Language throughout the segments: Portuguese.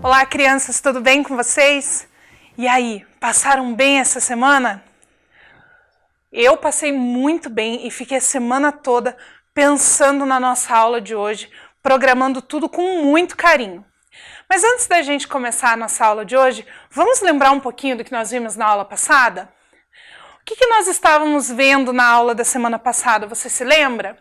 Olá, crianças, tudo bem com vocês? E aí, passaram bem essa semana? Eu passei muito bem e fiquei a semana toda pensando na nossa aula de hoje, programando tudo com muito carinho. Mas antes da gente começar a nossa aula de hoje, vamos lembrar um pouquinho do que nós vimos na aula passada? O que nós estávamos vendo na aula da semana passada, você se lembra?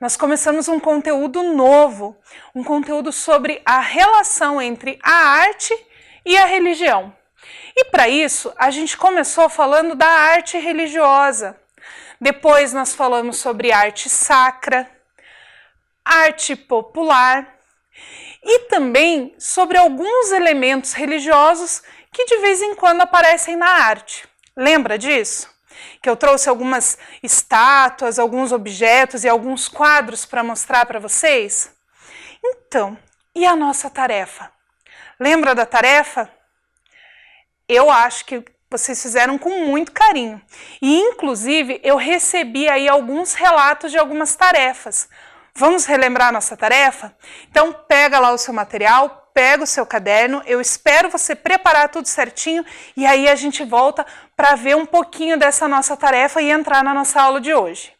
Nós começamos um conteúdo novo, um conteúdo sobre a relação entre a arte e a religião. E para isso, a gente começou falando da arte religiosa. Depois nós falamos sobre arte sacra, arte popular e também sobre alguns elementos religiosos que de vez em quando aparecem na arte. Lembra disso? Que eu trouxe algumas estátuas, alguns objetos e alguns quadros para mostrar para vocês? Então, e a nossa tarefa? Lembra da tarefa? Eu acho que vocês fizeram com muito carinho. E, inclusive, eu recebi aí alguns relatos de algumas tarefas. Vamos relembrar a nossa tarefa? Então, pega lá o seu material, pega o seu caderno, eu espero você preparar tudo certinho e aí a gente volta para ver um pouquinho dessa nossa tarefa e entrar na nossa aula de hoje.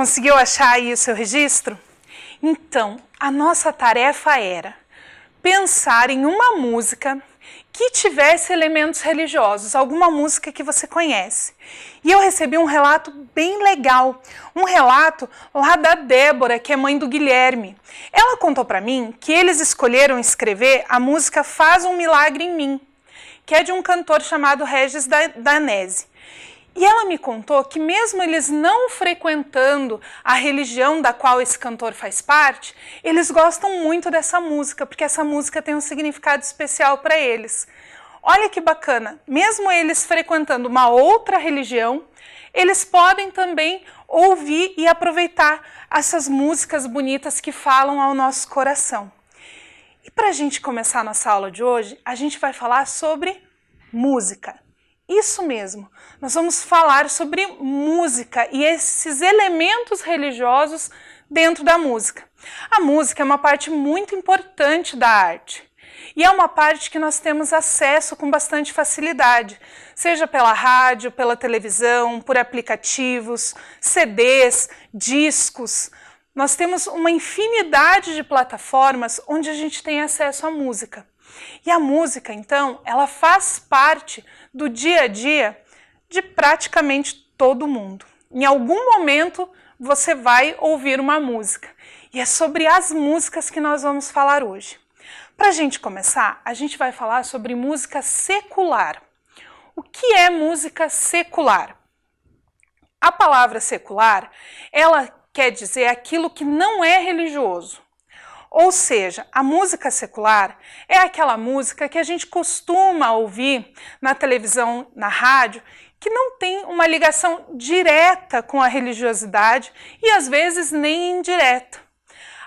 Conseguiu achar aí o seu registro? Então, a nossa tarefa era pensar em uma música que tivesse elementos religiosos, alguma música que você conhece. E eu recebi um relato bem legal, um relato lá da Débora, que é mãe do Guilherme. Ela contou para mim que eles escolheram escrever a música Faz um Milagre em Mim, que é de um cantor chamado Regis Danese. E ela me contou que mesmo eles não frequentando a religião da qual esse cantor faz parte, eles gostam muito dessa música, porque essa música tem um significado especial para eles. Olha que bacana, mesmo eles frequentando uma outra religião, eles podem também ouvir e aproveitar essas músicas bonitas que falam ao nosso coração. E para a gente começar a nossa aula de hoje, a gente vai falar sobre música. Isso mesmo, nós vamos falar sobre música e esses elementos religiosos dentro da música. A música é uma parte muito importante da arte e é uma parte que nós temos acesso com bastante facilidade, seja pela rádio, pela televisão, por aplicativos, CDs, discos. Nós temos uma infinidade de plataformas onde a gente tem acesso à música. E a música, então, ela faz parte do dia a dia de praticamente todo mundo. Em algum momento você vai ouvir uma música. E é sobre as músicas que nós vamos falar hoje. Para a gente começar, a gente vai falar sobre música secular. O que é música secular? A palavra secular, ela quer dizer aquilo que não é religioso. Ou seja, a música secular é aquela música que a gente costuma ouvir na televisão, na rádio, que não tem uma ligação direta com a religiosidade e às vezes nem indireta.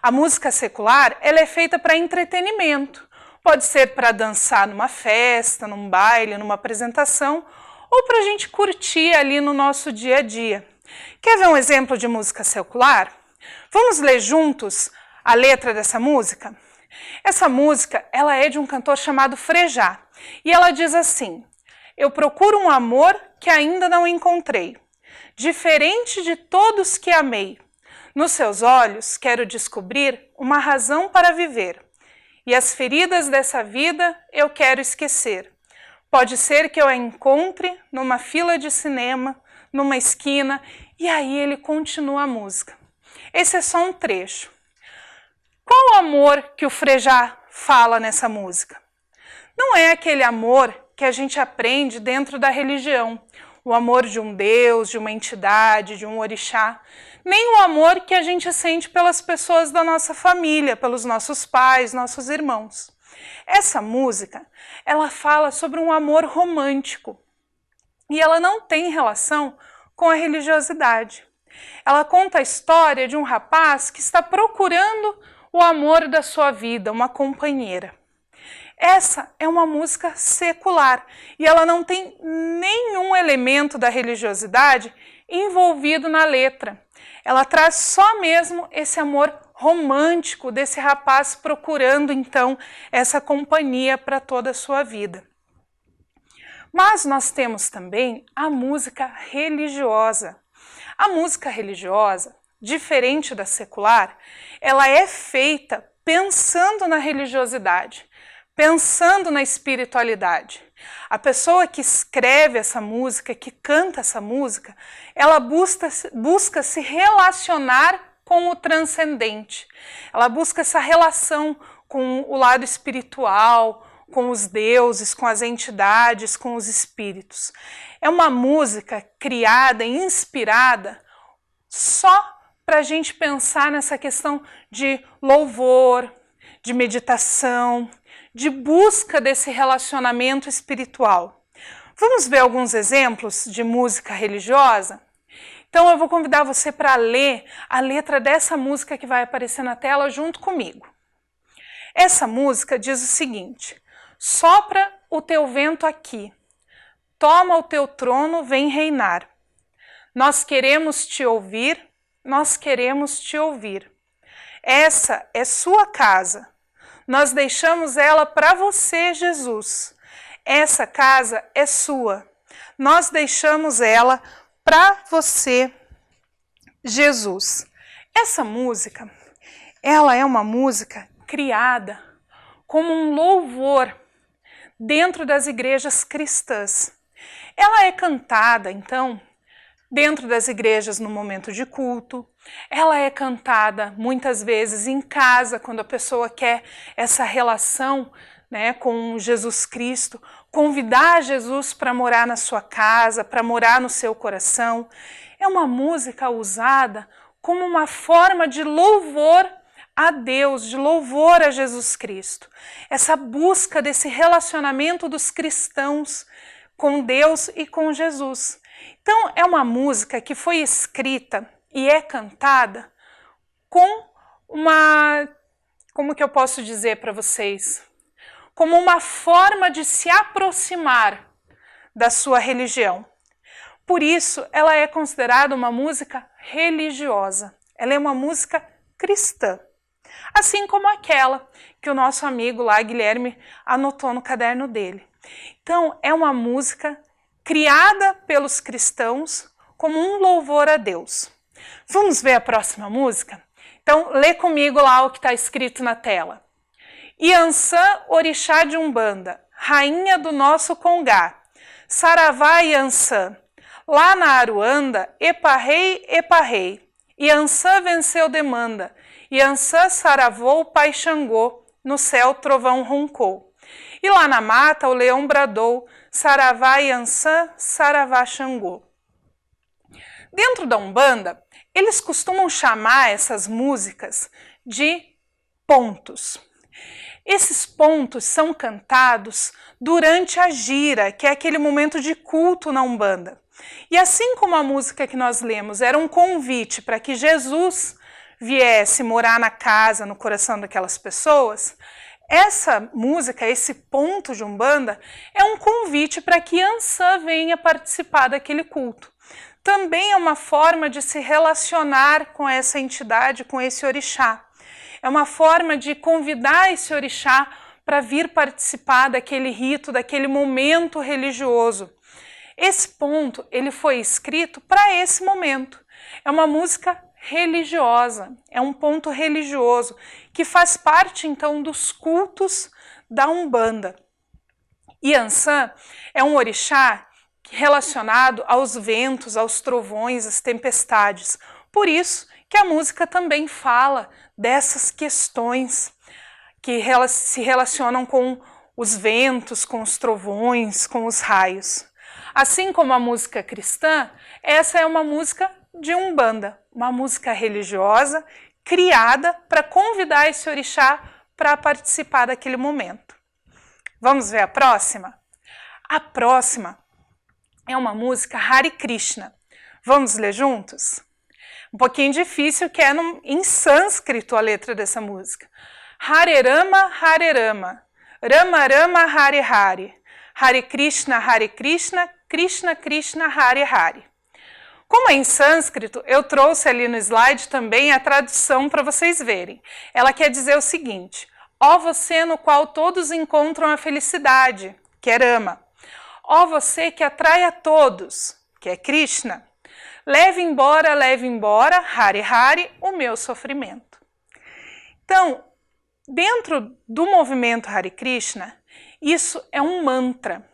A música secular, ela é feita para entretenimento. Pode ser para dançar numa festa, num baile, numa apresentação, ou para a gente curtir ali no nosso dia a dia. Quer ver um exemplo de música secular? Vamos ler juntos a letra dessa música? Essa música, ela é de um cantor chamado Frejá, e ela diz assim: eu procuro um amor que ainda não encontrei, diferente de todos que amei. Nos seus olhos quero descobrir uma razão para viver, e as feridas dessa vida eu quero esquecer. Pode ser que eu a encontre numa fila de cinema, numa esquina, e aí ele continua a música. Esse é só um trecho. Qual o amor que o Frejá fala nessa música? Não é aquele amor que a gente aprende dentro da religião, o amor de um Deus, de uma entidade, de um orixá, nem o amor que a gente sente pelas pessoas da nossa família, pelos nossos pais, nossos irmãos. Essa música, ela fala sobre um amor romântico e ela não tem relação com a religiosidade. Ela conta a história de um rapaz que está procurando o amor da sua vida, uma companheira. Essa é uma música secular e ela não tem nenhum elemento da religiosidade envolvido na letra. Ela traz só mesmo esse amor romântico desse rapaz procurando então essa companhia para toda a sua vida. Mas nós temos também a música religiosa. A música religiosa, diferente da secular, ela é feita pensando na religiosidade, pensando na espiritualidade. A pessoa que escreve essa música, que canta essa música, ela busca se relacionar com o transcendente. Ela busca essa relação com o lado espiritual, com os deuses, com as entidades, com os espíritos. É uma música criada e inspirada só para a gente pensar nessa questão de louvor, de meditação, de busca desse relacionamento espiritual. Vamos ver alguns exemplos de música religiosa? Então eu vou convidar você para ler a letra dessa música que vai aparecer na tela junto comigo. Essa música diz o seguinte: sopra o teu vento aqui, toma o teu trono, vem reinar. Nós queremos te ouvir, nós queremos te ouvir. Essa é sua casa. Nós deixamos ela para você, Jesus. Essa casa é sua. Nós deixamos ela para você, Jesus. Essa música, ela é uma música criada como um louvor dentro das igrejas cristãs. Ela é cantada, então, dentro das igrejas no momento de culto. Ela é cantada muitas vezes em casa, quando a pessoa quer essa relação, né, com Jesus Cristo, convidar Jesus para morar na sua casa, para morar no seu coração. É uma música usada como uma forma de louvor a Deus, de louvor a Jesus Cristo. Essa busca desse relacionamento dos cristãos com Deus e com Jesus. Então, é uma música que foi escrita e é cantada com como que eu posso dizer para vocês? Como uma forma de se aproximar da sua religião. Por isso, ela é considerada uma música religiosa. Ela é uma música cristã. Assim como aquela que o nosso amigo lá, Guilherme, anotou no caderno dele. Então, é uma música criada pelos cristãos como um louvor a Deus. Vamos ver a próxima música? Então, lê comigo lá o que está escrito na tela. Iansã, orixá de Umbanda, rainha do nosso Congá, Saravá Iansã, lá na Aruanda, eparrei, eparrei, Iansã venceu demanda, Iansã saravou pai Xangô, no céu trovão roncou. E lá na mata o leão bradou, Saravá Iansã, Saravá Xangô. Dentro da Umbanda, eles costumam chamar essas músicas de pontos. Esses pontos são cantados durante a gira, que é aquele momento de culto na Umbanda. E assim como a música que nós lemos era um convite para que Jesus viesse morar na casa, no coração daquelas pessoas, essa música, esse ponto de Umbanda, é um convite para que Iansã venha participar daquele culto. Também é uma forma de se relacionar com essa entidade, com esse orixá. é uma forma de convidar esse orixá para vir participar daquele rito, daquele momento religioso. Esse ponto ele foi escrito para esse momento. É uma música religiosa, é um ponto religioso que faz parte então dos cultos da Umbanda. Iansã é um orixá relacionado aos ventos, aos trovões, às tempestades. Por isso que a música também fala dessas questões que se relacionam com os ventos, com os trovões, com os raios. Assim como a música cristã, essa é uma música de Umbanda, uma música religiosa criada para convidar esse orixá para participar daquele momento. Vamos ver a próxima? A próxima é uma música Hare Krishna. Vamos ler juntos? Um pouquinho difícil, que é em sânscrito a letra dessa música. Hare Rama, Rama Rama, Hare Hare, Hare Krishna, Krishna Krishna, Hare Hare. Como é em sânscrito, eu trouxe ali no slide também a tradução para vocês verem. Ela quer dizer o seguinte: ó você no qual todos encontram a felicidade, que é Rama. Ó você que atrai a todos, que é Krishna. Leve embora, Hare Hare, o meu sofrimento. Então, dentro do movimento Hare Krishna, isso é um mantra.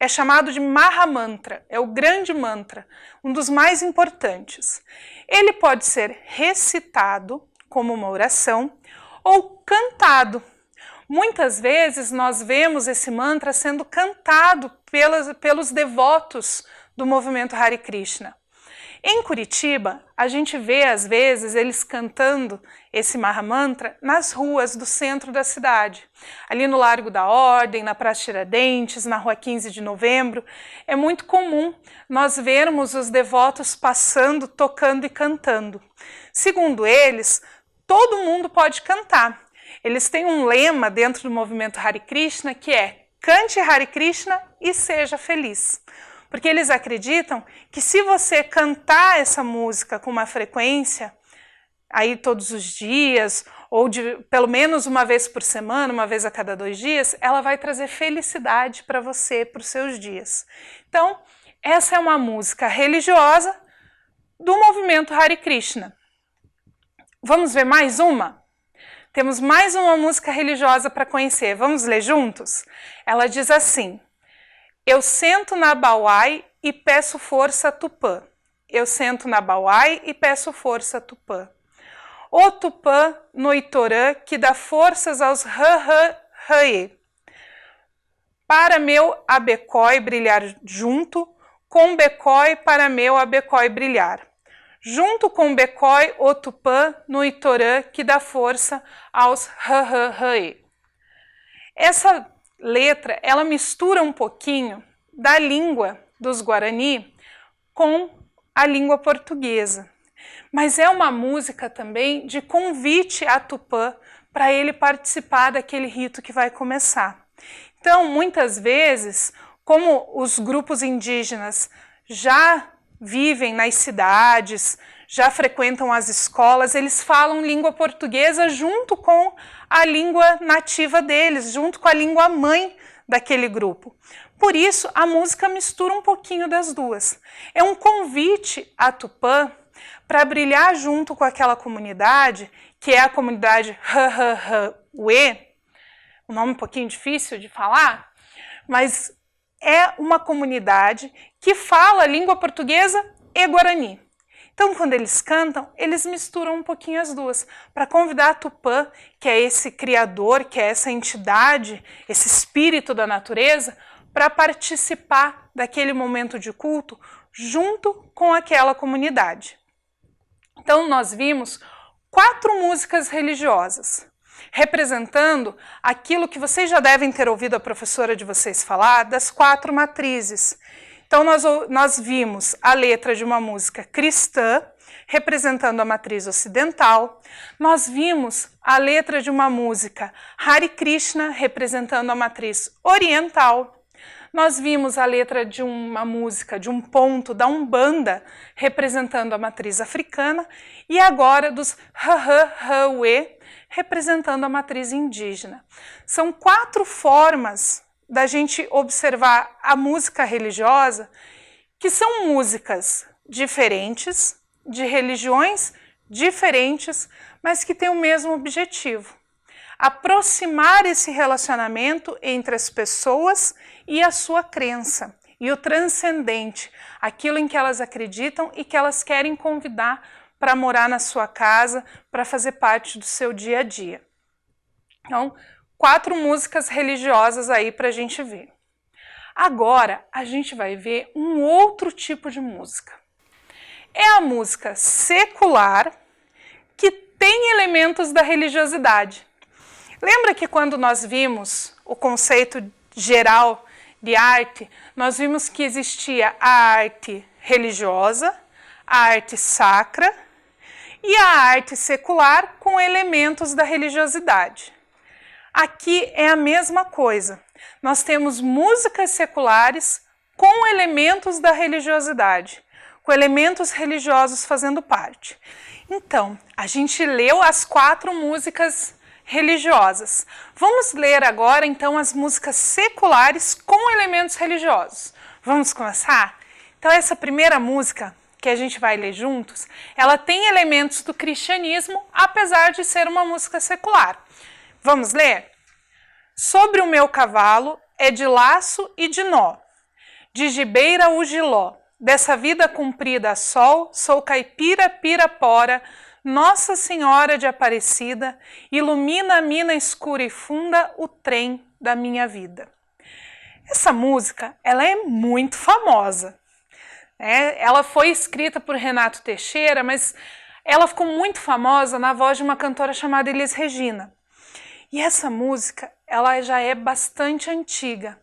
É chamado de Mahamantra, é o grande mantra, um dos mais importantes. Ele pode ser recitado como uma oração ou cantado. Muitas vezes nós vemos esse mantra sendo cantado pelos devotos do movimento Hare Krishna. Em Curitiba, a gente vê às vezes eles cantando esse Mahamantra nas ruas do centro da cidade. Ali no Largo da Ordem, na Praça Tiradentes, na Rua 15 de Novembro, é muito comum nós vermos os devotos passando, tocando e cantando. Segundo eles, todo mundo pode cantar. Eles têm um lema dentro do movimento Hare Krishna que é: cante Hare Krishna e seja feliz. Porque eles acreditam que se você cantar essa música com uma frequência, aí todos os dias, ou pelo menos uma vez por semana, uma vez a cada 2 dias, ela vai trazer felicidade para você, para os seus dias. Então, essa é uma música religiosa do movimento Hare Krishna. Vamos ver mais uma? Temos mais uma música religiosa para conhecer. Vamos ler juntos? Ela diz assim: eu sento na Bauai e peço força a Tupã. Eu sento na Bauai e peço força a Tupã. O Tupã no Itorã que dá forças aos Rã-Rã-Rãê. Para meu abecói brilhar junto, com becói para meu abecói brilhar. Junto com becói o Tupã no Itorã que dá força aos Rã-Rã-Rãê. Essa letra, ela mistura um pouquinho da língua dos Guarani com a língua portuguesa. Mas é uma música também de convite a Tupã para ele participar daquele rito que vai começar. Então, muitas vezes, como os grupos indígenas já vivem nas cidades, já frequentam as escolas, eles falam língua portuguesa junto com a língua nativa deles, junto com a língua mãe daquele grupo. Por isso, a música mistura um pouquinho das duas. É um convite a Tupã para brilhar junto com aquela comunidade, que é a comunidade Rã-Rã-Rãê, um nome um pouquinho difícil de falar, mas é uma comunidade que fala língua portuguesa e guarani. Então, quando eles cantam, eles misturam um pouquinho as duas, para convidar a Tupã, que é esse criador, que é essa entidade, esse espírito da natureza, para participar daquele momento de culto junto com aquela comunidade. Então, nós vimos 4 músicas religiosas, representando aquilo que vocês já devem ter ouvido a professora de vocês falar, das 4 matrizes. Então, nós vimos a letra de uma música cristã, representando a matriz ocidental. Nós vimos a letra de uma música Hare Krishna, representando a matriz oriental. Nós vimos a letra de uma música, de um ponto da Umbanda, representando a matriz africana, e agora dos Hahahawe, representando a matriz indígena. São 4 formas da gente observar a música religiosa, que são músicas diferentes, de religiões diferentes, mas que têm o mesmo objetivo: aproximar esse relacionamento entre as pessoas e a sua crença, e o transcendente, aquilo em que elas acreditam e que elas querem convidar para morar na sua casa, para fazer parte do seu dia a dia. Então, 4 músicas religiosas aí para a gente ver. Agora, a gente vai ver um outro tipo de música. É a música secular, que tem elementos da religiosidade. Lembra que quando nós vimos o conceito geral de arte, nós vimos que existia a arte religiosa, a arte sacra e a arte secular com elementos da religiosidade. Aqui é a mesma coisa. Nós temos músicas seculares com elementos da religiosidade, com elementos religiosos fazendo parte. Então, a gente leu as 4 músicas religiosas. Vamos ler agora, então, as músicas seculares com elementos religiosos. Vamos começar? Então, essa primeira música que a gente vai ler juntos, ela tem elementos do cristianismo, apesar de ser uma música secular. Vamos ler? Sobre o meu cavalo é de laço e de nó, de gibeira o giló, dessa vida cumprida a sol, sou caipira pirapora, Nossa Senhora de Aparecida, ilumina a mina escura e funda o trem da minha vida. Essa música, ela é muito famosa. Ela foi escrita por Renato Teixeira, mas ela ficou muito famosa na voz de uma cantora chamada Elis Regina. E essa música, ela já é bastante antiga,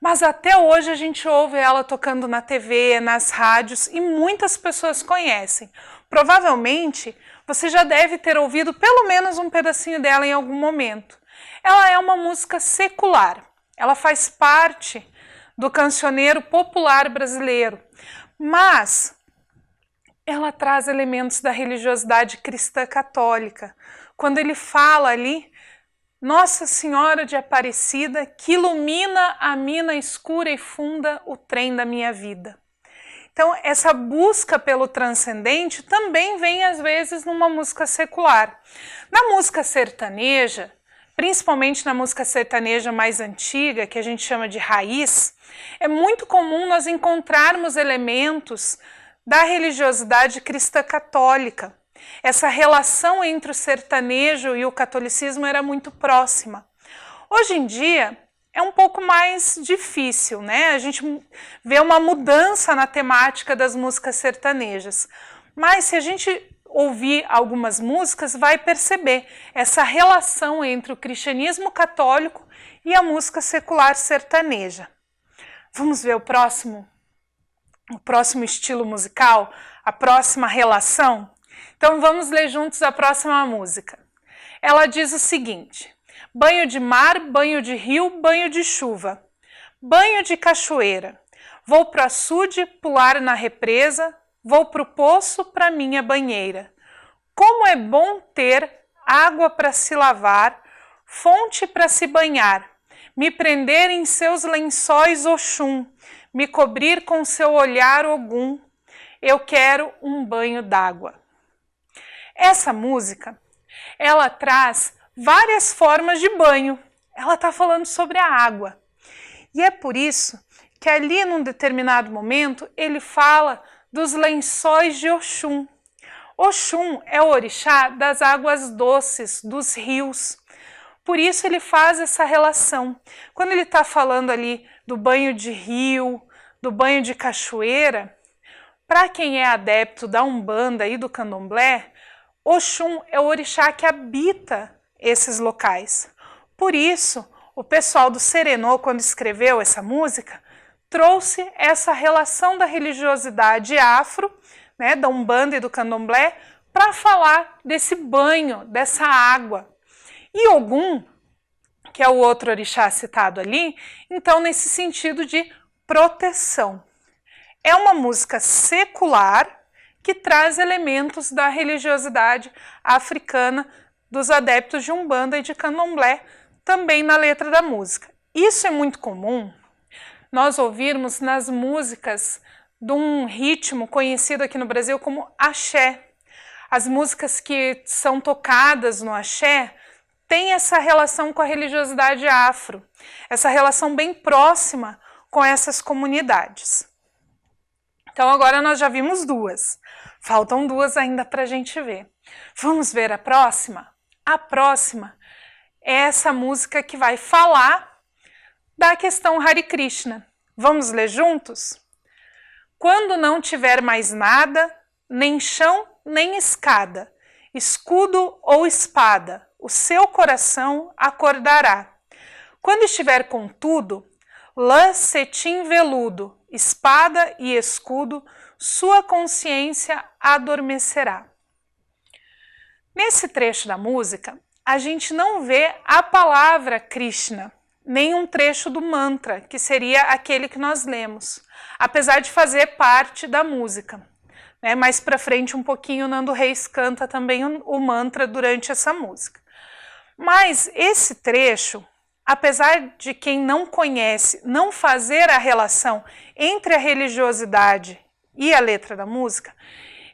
mas até hoje a gente ouve ela tocando na TV, nas rádios, e muitas pessoas conhecem. Provavelmente, você já deve ter ouvido pelo menos um pedacinho dela em algum momento. Ela é uma música secular, ela faz parte do cancioneiro popular brasileiro, mas ela traz elementos da religiosidade cristã católica. Quando ele fala ali, Nossa Senhora de Aparecida, que ilumina a mina escura e funda o trem da minha vida. Então, essa busca pelo transcendente também vem, às vezes, numa música secular. Na música sertaneja, principalmente na música sertaneja mais antiga, que a gente chama de raiz, é muito comum nós encontrarmos elementos da religiosidade cristã católica. Essa relação entre o sertanejo e o catolicismo era muito próxima. Hoje em dia é um pouco mais difícil, né? A gente vê uma mudança na temática das músicas sertanejas. Mas se a gente ouvir algumas músicas, vai perceber essa relação entre o cristianismo católico e a música secular sertaneja. Vamos ver o próximo estilo musical, a próxima relação? Então vamos ler juntos a próxima música. Ela diz o seguinte: banho de mar, banho de rio, banho de chuva, banho de cachoeira, vou pro açude pular na represa, vou pro poço pra minha banheira. Como é bom ter água para se lavar, fonte para se banhar, me prender em seus lençóis Oxum, me cobrir com seu olhar Ogum, eu quero um banho d'água. Essa música, ela traz várias formas de banho. Ela está falando sobre a água. E é por isso que ali, num determinado momento, ele fala dos lençóis de Oxum. Oxum é o orixá das águas doces, dos rios. Por isso ele faz essa relação. Quando ele está falando ali do banho de rio, do banho de cachoeira, para quem é adepto da Umbanda e do Candomblé, Oxum é o orixá que habita esses locais. Por isso, o pessoal do Serenô, quando escreveu essa música, trouxe essa relação da religiosidade afro, né, da Umbanda e do Candomblé, para falar desse banho, dessa água. E Ogum, que é o outro orixá citado ali, então nesse sentido de proteção. É uma música secular que traz elementos da religiosidade africana dos adeptos de Umbanda e de Candomblé também na letra da música. Isso é muito comum nós ouvirmos nas músicas de um ritmo conhecido aqui no Brasil como axé. As músicas que são tocadas no axé têm essa relação com a religiosidade afro, essa relação bem próxima com essas comunidades. Então agora nós já vimos duas, faltam duas ainda para a gente ver. Vamos ver a próxima? A próxima é essa música que vai falar da questão Hare Krishna. Vamos ler juntos? Quando não tiver mais nada, nem chão nem escada, escudo ou espada, o seu coração acordará. Quando estiver com tudo, lã, cetim, veludo, espada e escudo, sua consciência adormecerá. Nesse trecho da música, a gente não vê a palavra Krishna, nem um trecho do mantra, que seria aquele que nós lemos, apesar de fazer parte da música. Mais para frente um pouquinho, Nando Reis canta também o mantra durante essa música. Mas esse trecho, apesar de quem não conhece não fazer a relação entre a religiosidade e a letra da música,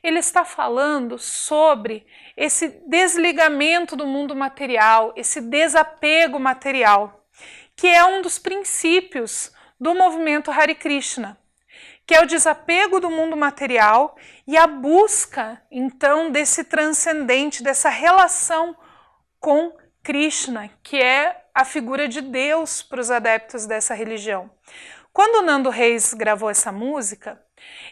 ele está falando sobre esse desligamento do mundo material, esse desapego material, que é um dos princípios do movimento Hare Krishna, que é o desapego do mundo material e a busca, então, desse transcendente, dessa relação com Krishna, que é a figura de Deus para os adeptos dessa religião. Quando o Nando Reis gravou essa música,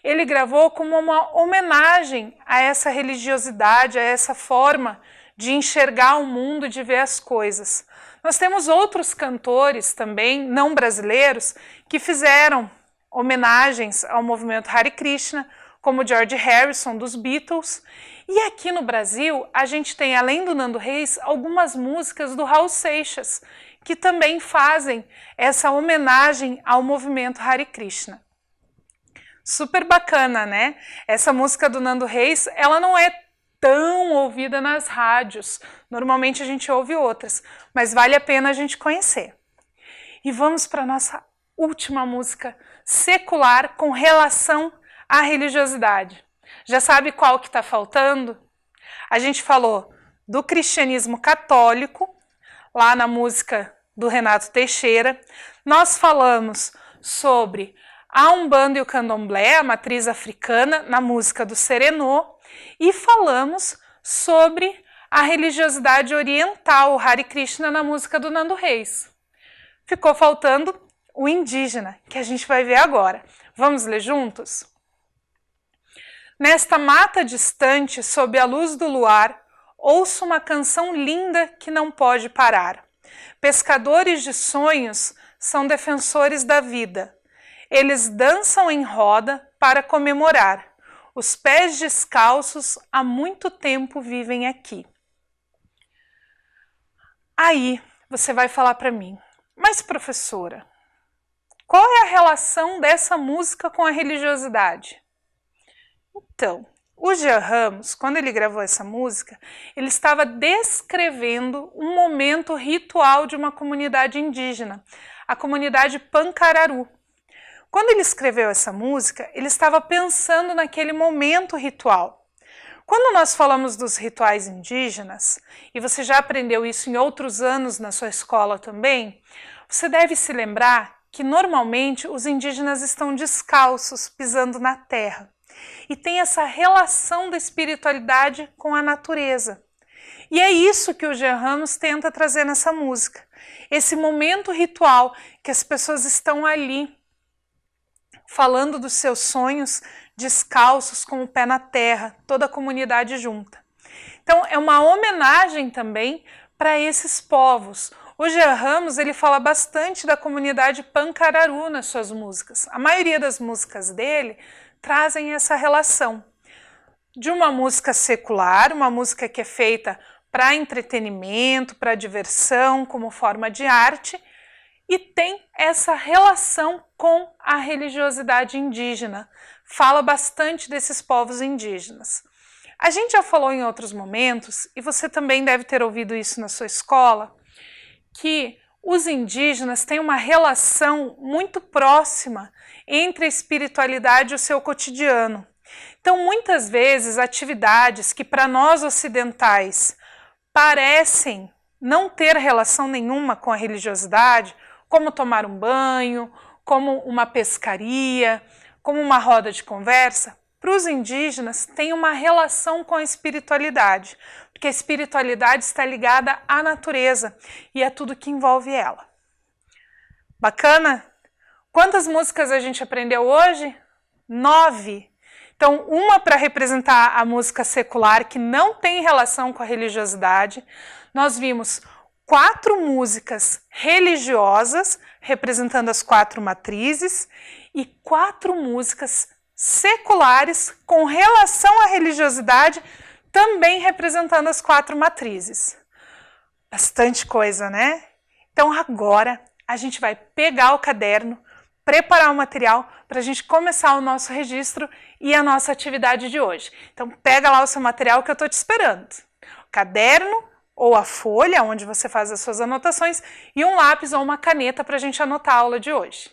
ele gravou como uma homenagem a essa religiosidade, a essa forma de enxergar o mundo, de ver as coisas. Nós temos outros cantores também, não brasileiros, que fizeram homenagens ao movimento Hare Krishna, como George Harrison, dos Beatles. E aqui no Brasil, a gente tem, além do Nando Reis, algumas músicas do Raul Seixas, que também fazem essa homenagem ao movimento Hare Krishna. Super bacana, né? Essa música do Nando Reis, ela não é tão ouvida nas rádios. Normalmente a gente ouve outras, mas vale a pena a gente conhecer. E vamos para a nossa última música secular com relação à religiosidade. Já sabe qual que está faltando? A gente falou do cristianismo católico, lá na música do Renato Teixeira. Nós falamos sobre a Umbanda e o Candomblé, a matriz africana, na música do Serenô. E falamos sobre a religiosidade oriental, o Hare Krishna, na música do Nando Reis. Ficou faltando o indígena, que a gente vai ver agora. Vamos ler juntos? Nesta mata distante, sob a luz do luar, ouço uma canção linda que não pode parar. Pescadores de sonhos são defensores da vida. Eles dançam em roda para comemorar. Os pés descalços há muito tempo vivem aqui. Aí você vai falar para mim, mas professora, qual é a relação dessa música com a religiosidade? Então, o Jean Ramos, quando ele gravou essa música, ele estava descrevendo um momento ritual de uma comunidade indígena, a comunidade Pancararu. Quando ele escreveu essa música, ele estava pensando naquele momento ritual. Quando nós falamos dos rituais indígenas, e você já aprendeu isso em outros anos na sua escola também, você deve se lembrar que normalmente os indígenas estão descalços, pisando na terra. E tem essa relação da espiritualidade com a natureza. E é isso que o Jean Ramos tenta trazer nessa música. Esse momento ritual que as pessoas estão ali, falando dos seus sonhos, descalços, com o pé na terra, toda a comunidade junta. Então é uma homenagem também para esses povos. O Jean Ramos, ele fala bastante da comunidade Pancararu nas suas músicas. A maioria das músicas dele trazem essa relação de uma música secular, uma música que é feita para entretenimento, para diversão, como forma de arte, e tem essa relação com a religiosidade indígena. Fala bastante desses povos indígenas. A gente já falou em outros momentos, e você também deve ter ouvido isso na sua escola, que os indígenas têm uma relação muito próxima entre a espiritualidade e o seu cotidiano. Então, muitas vezes, atividades que para nós ocidentais parecem não ter relação nenhuma com a religiosidade, como tomar um banho, como uma pescaria, como uma roda de conversa, para os indígenas tem uma relação com a espiritualidade, porque a espiritualidade está ligada à natureza e a tudo que envolve ela. Bacana? Quantas músicas a gente aprendeu hoje? 9. Então, uma para representar a música secular, que não tem relação com a religiosidade. Nós vimos 4 músicas religiosas, representando as 4 matrizes, e 4 músicas seculares com relação à religiosidade, também representando as 4 matrizes. Bastante coisa, né? Então agora a gente vai pegar o caderno, preparar o material para a gente começar o nosso registro e a nossa atividade de hoje. Então pega lá o seu material que eu estou te esperando. O caderno ou a folha onde você faz as suas anotações e um lápis ou uma caneta para a gente anotar a aula de hoje.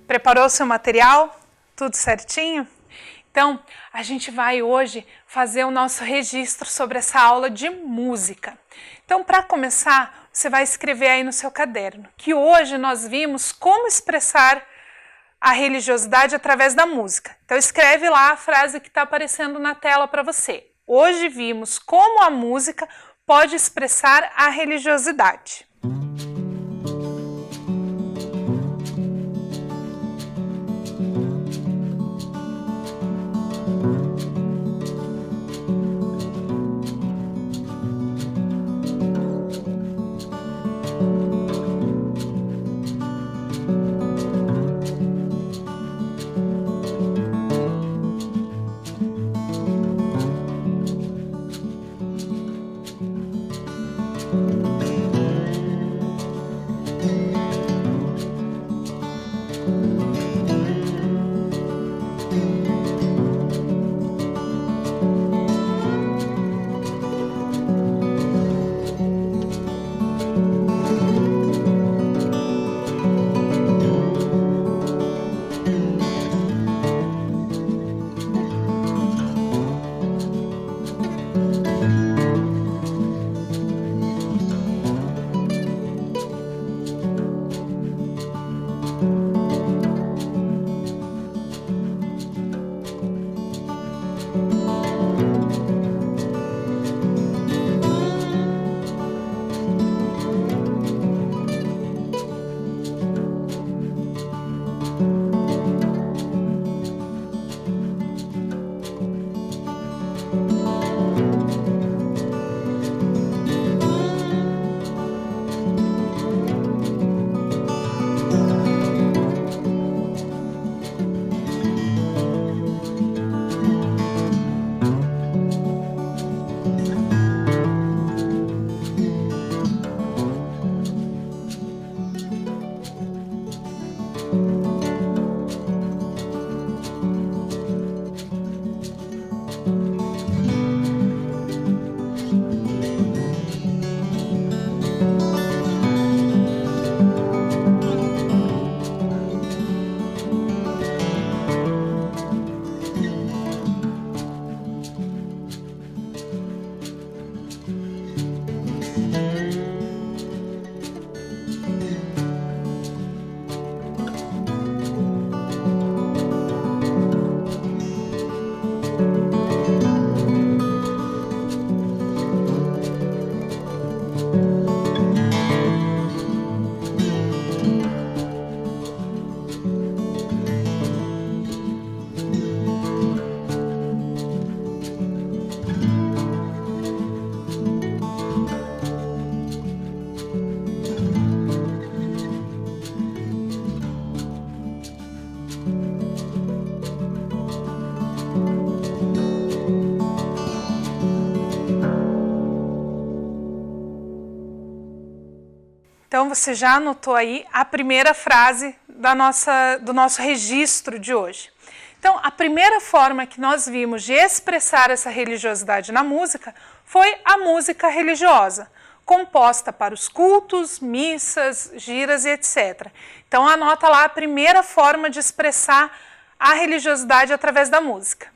Preparou o seu material? Tudo certinho? Então, a gente vai hoje fazer o nosso registro sobre essa aula de música. Então, para começar, você vai escrever aí no seu caderno, que hoje nós vimos como expressar a religiosidade através da música. Então, escreve lá a frase que está aparecendo na tela para você. Hoje vimos como a música pode expressar a religiosidade. Então você já anotou aí a primeira frase do nosso registro de hoje. Então a primeira forma que nós vimos de expressar essa religiosidade na música foi a música religiosa, composta para os cultos, missas, giras e etc. Então anota lá a primeira forma de expressar a religiosidade através da música.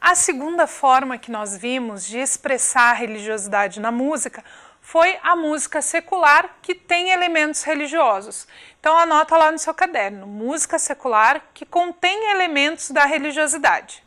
A segunda forma que nós vimos de expressar a religiosidade na música foi a música secular, que tem elementos religiosos. Então anota lá no seu caderno, música secular que contém elementos da religiosidade.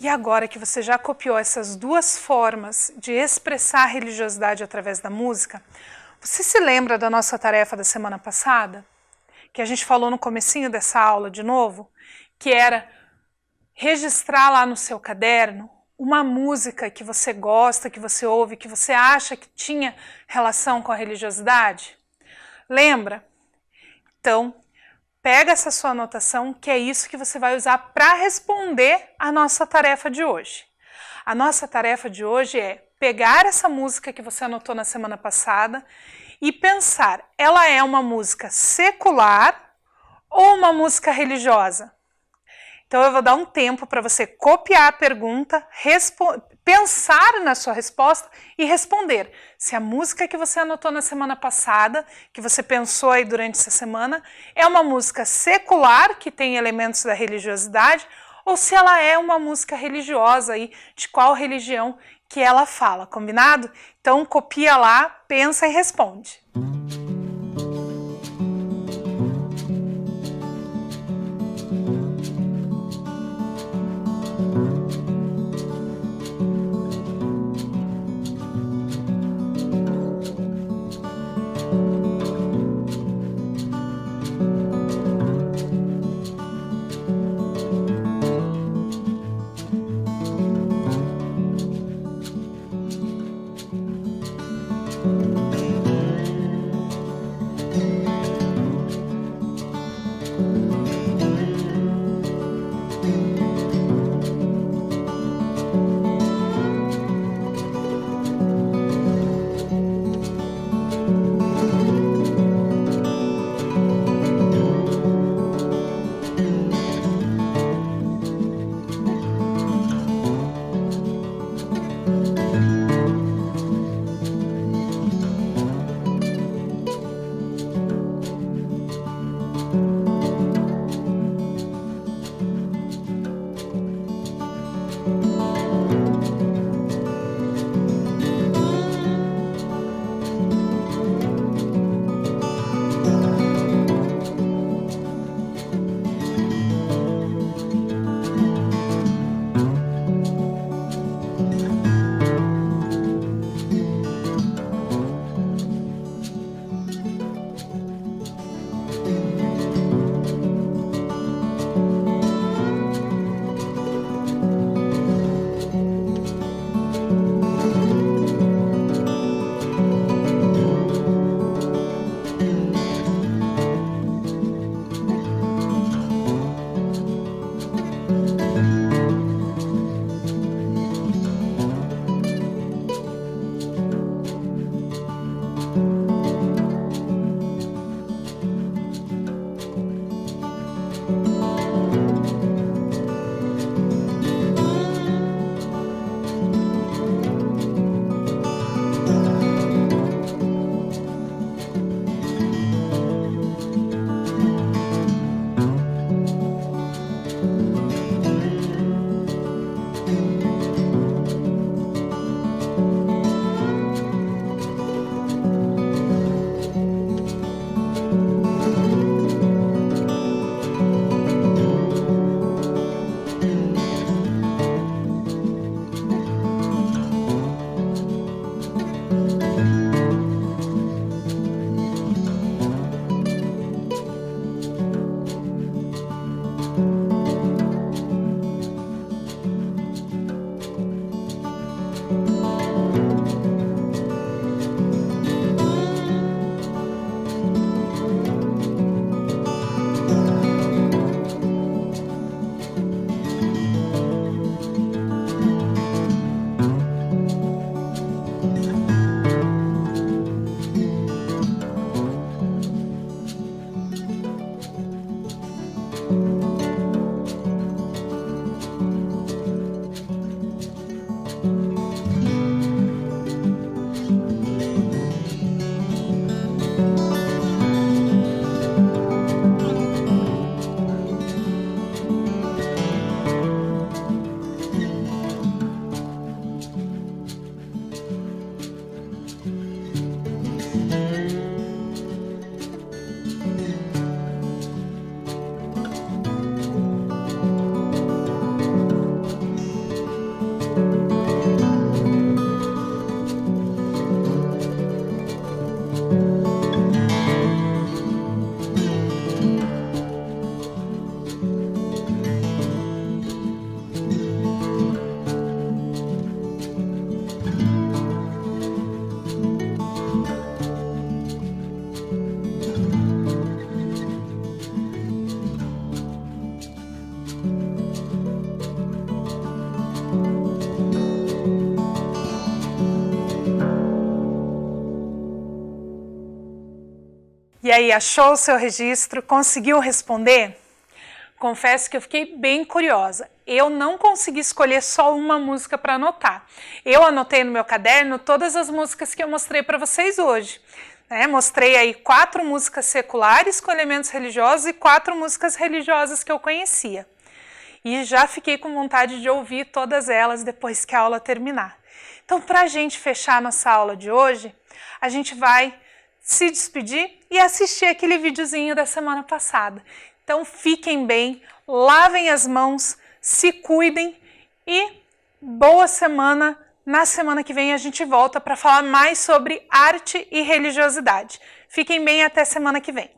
E agora que você já copiou essas duas formas de expressar a religiosidade através da música, você se lembra da nossa tarefa da semana passada? Que a gente falou no comecinho dessa aula de novo? Que era registrar lá no seu caderno uma música que você gosta, que você ouve, que você acha que tinha relação com a religiosidade? Lembra? Então, pega essa sua anotação, que é isso que você vai usar para responder a nossa tarefa de hoje. A nossa tarefa de hoje é pegar essa música que você anotou na semana passada e pensar, ela é uma música secular ou uma música religiosa? Então eu vou dar um tempo para você copiar a pergunta, pensar na sua resposta e responder. Se a música que você anotou na semana passada, que você pensou aí durante essa semana, é uma música secular, que tem elementos da religiosidade, ou se ela é uma música religiosa aí, de qual religião que ela fala, combinado? Então copia lá, pensa e responde. aí, achou o seu registro? Conseguiu responder? Confesso que eu fiquei bem curiosa. Eu não consegui escolher só uma música para anotar. Eu anotei no meu caderno todas as músicas que eu mostrei para vocês hoje. Mostrei aí 4 músicas seculares com elementos religiosos e 4 músicas religiosas que eu conhecia. E já fiquei com vontade de ouvir todas elas depois que a aula terminar. Então, para a gente fechar a nossa aula de hoje, a gente vai se despedir e assistir aquele videozinho da semana passada. Então, fiquem bem, lavem as mãos, se cuidem e boa semana. Na semana que vem a gente volta para falar mais sobre arte e religiosidade. Fiquem bem, até semana que vem.